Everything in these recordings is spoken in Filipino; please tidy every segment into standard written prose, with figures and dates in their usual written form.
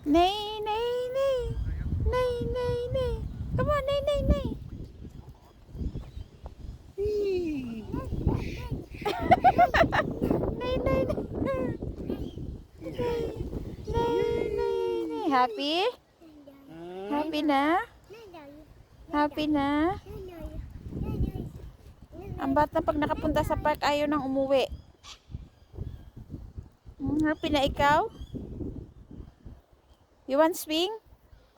Nay, nay, nay. Nay, nay, nay. Come on, nay, nay, nay. Nay, nay, nay. Nay, nay, nay. Happy? Happy na? Happy na? Ang bata pag nakapunta sa park ayaw nang umuwi. Happy na ikaw? You want swing?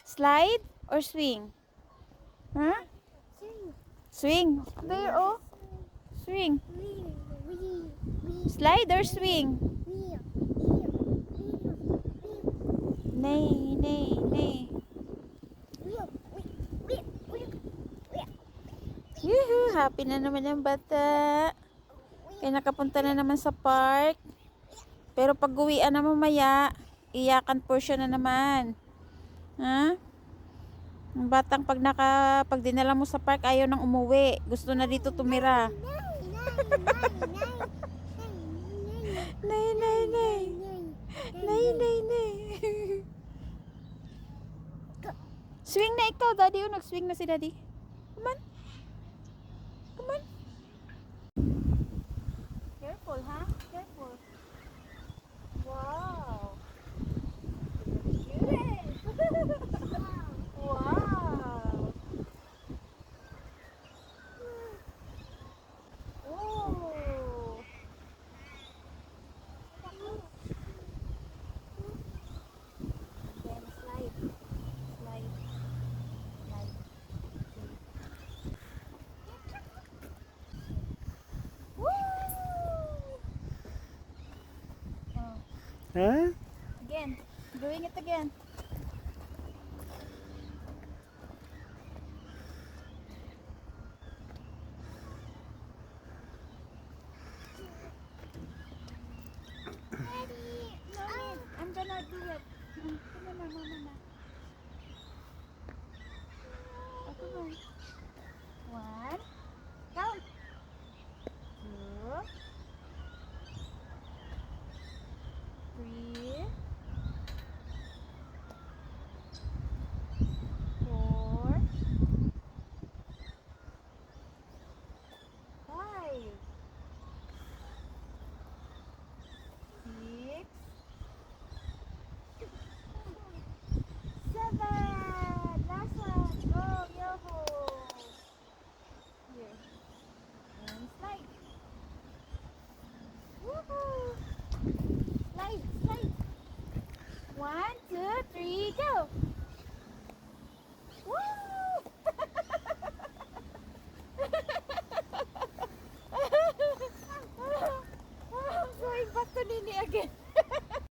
Slide or swing? Huh? Swing. There, oh. Swing. Slide or swing? Nay, nay, nay. Yuhu, happy na naman yung bata. Kaya nakapunta na naman sa park. Pero pag uwian na mamaya, iyakan po siya na naman. Ha? Ang batang pag dinala mo sa park, ayaw nang umuwi. Gusto na dito tumira. Nay, nay, nay. Nay, nay, nay. Swing na ikaw, daddy. O, nag-swing na si daddy. Come on. Come on. Careful, ha? Careful. Wow. Wow. Oh. Then slide. Slide. Slide. Woo! Oh. Huh? Again. Doing it again. Daddy, no need. I'm gonna do it. Come on, mama, mama. Oh, come on. One. Count. Two. Three. Four. Five. Six. Seven. Last one. Go, Yoho. Here. And slide. Woohoo! Slide, slide. 1, 2, 3, go.